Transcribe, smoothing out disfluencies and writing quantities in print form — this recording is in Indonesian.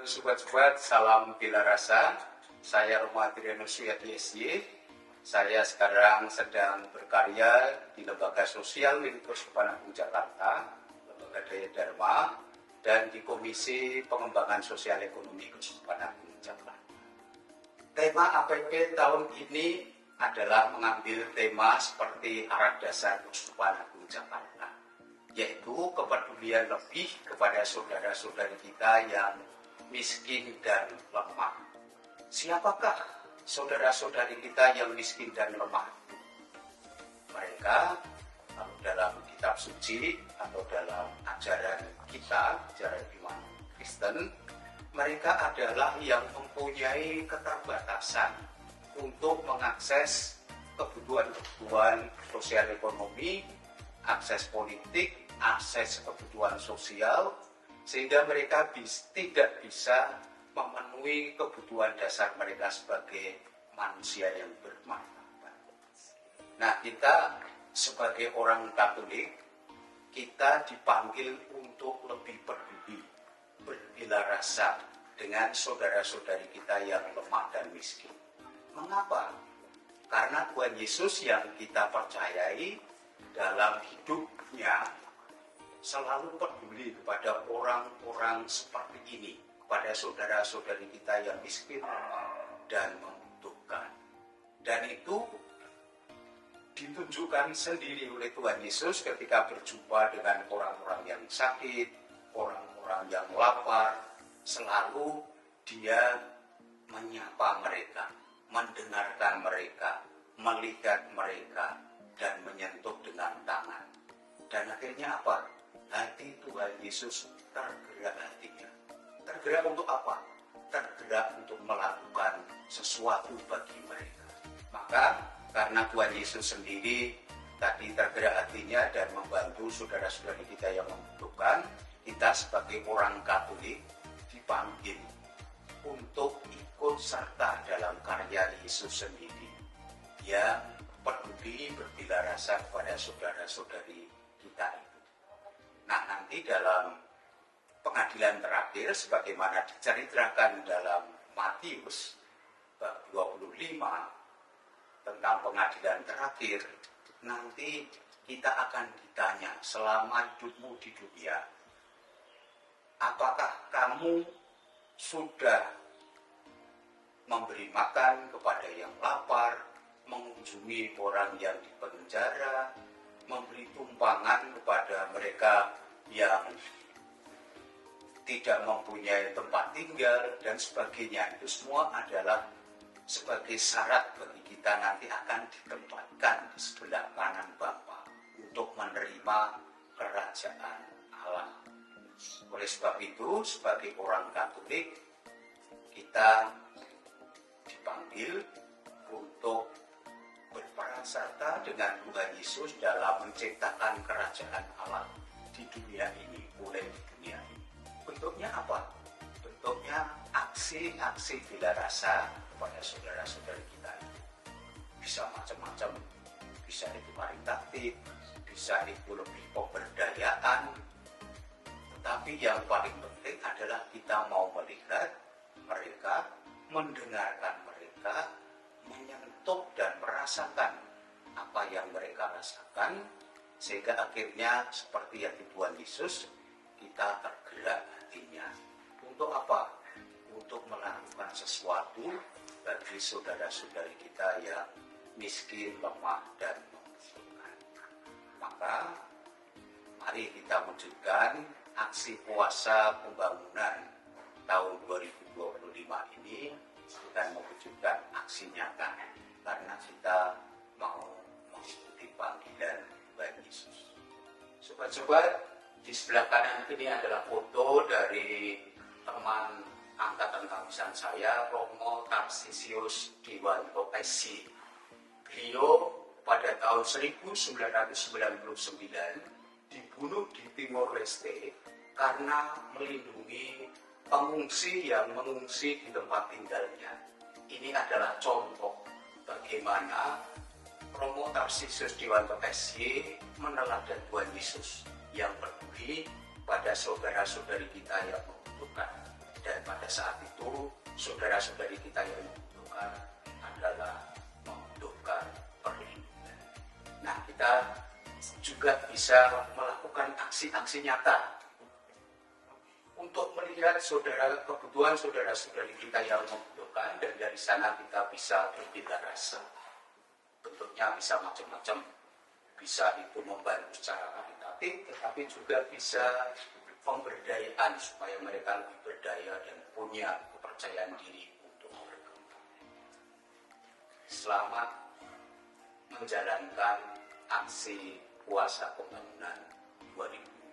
Sobat-sobat, salam bila rasa. Saya Romo Adrianus Suyadi SY. Saya sekarang sedang berkarya di Lembaga Sosial milik Keuskupan Agung Jakarta, Lembaga Daya Dharma, dan di Komisi Pengembangan Sosial Ekonomi Keuskupan Agung Jakarta. Tema APP tahun ini adalah mengambil tema seperti arah dasar Keuskupan Agung Jakarta, yaitu kepedulian lebih kepada saudara-saudari kita yang miskin dan lemah. Siapakah saudara-saudari kita yang miskin dan lemah? Mereka, kalau dalam kitab suci atau dalam ajaran kita, ajaran iman Kristen, mereka adalah yang mempunyai keterbatasan untuk mengakses kebutuhan-kebutuhan sosial ekonomi, akses politik, akses kebutuhan sosial, sehingga mereka tidak bisa memenuhi kebutuhan dasar mereka sebagai manusia yang bermartabat. Nah, kita sebagai orang Katolik, kita dipanggil untuk lebih peduli, berbela rasa dengan saudara-saudari kita yang lemah dan miskin. Mengapa? Karena Tuhan Yesus yang kita percayai dalam hidupnya selalu peduli kepada orang-orang seperti ini, kepada saudara-saudari kita yang miskin dan membutuhkan. Dan itu ditunjukkan sendiri oleh Tuhan Yesus ketika berjumpa dengan orang-orang yang sakit, orang-orang yang lapar. Selalu dia menyapa mereka, mendengarkan mereka, melihat mereka, dan menyentuh dengan tangan. Dan akhirnya apa? Hati Tuhan Yesus tergerak hatinya. Tergerak untuk apa? Tergerak untuk melakukan sesuatu bagi mereka. Maka karena Tuhan Yesus sendiri tadi tergerak hatinya dan membantu saudara-saudari kita yang membutuhkan, kita sebagai orang Katolik dipanggil untuk ikut serta dalam karya Yesus sendiri. Dia peduli berbela rasa kepada saudara-saudari kita itu. Nah, nanti dalam pengadilan terakhir sebagaimana diceritakan dalam Matius bab 25 tentang pengadilan terakhir, nanti kita akan ditanya selama hidupmu di dunia, apakah kamu sudah memberi makan kepada yang lapar, mengunjungi orang yang di penjara, memberi tumpangan kepada mereka yang tidak mempunyai tempat tinggal, dan sebagainya. Itu semua adalah sebagai syarat bagi kita nanti akan ditempatkan di sebelah kanan Bapa untuk menerima kerajaan Allah. Oleh sebab itu, sebagai orang Katolik, kita dipanggil untuk berperan serta dengan Tuhan Yesus dalam menciptakan kerajaan Allah di dunia ini, mulai di dunia ini. Bentuknya apa? Bentuknya aksi-aksi bela rasa kepada saudara-saudari kita. Bisa macam-macam, bisa itu karitatif, bisa itu lebih pemberdayaan. Tetapi yang paling penting adalah kita mau melihat mereka, mendengarkan mereka, menyentuh dan merasakan apa yang mereka rasakan, sehingga akhirnya seperti yang di Tuhan Yesus, kita tergerak hatinya. Untuk apa? Untuk melakukan sesuatu bagi saudara-saudari kita yang miskin, lemah, dan membutuhkan. Maka mari kita wujudkan aksi puasa pembangunan tahun 2025 ini dan mewujudkan aksi nyata, karena kita mau mengikuti panggilan Tuhan Yesus. Sobat-sobat, di sebelah kanan ini adalah foto dari teman angkatan kabisan saya, Romo Tarsisius Dewanto SY. Beliau pada tahun 1999 dibunuh di Timor Leste karena melindungi pengungsi yang mengungsi di tempat tinggalnya. Ini adalah contoh bagaimana Romo Tarsisius Dewanto SY meneladani Tuhan Yesus yang peduli pada saudara-saudari kita yang membutuhkan. Dan pada saat itu saudara-saudari kita yang membutuhkan adalah membutuhkan perlindungan. Nah, kita juga bisa melakukan aksi-aksi nyata untuk melihat kebutuhan saudara-saudari kita yang membutuhkan, dan dari sana kita bisa berbeda rasa. Bentuknya bisa macam-macam, bisa itu membantu secara kualitatif, tetapi juga bisa pemberdayaan supaya mereka lebih berdaya dan punya kepercayaan diri untuk berkembang. Selamat menjalankan aksi puasa pembangunan 2020.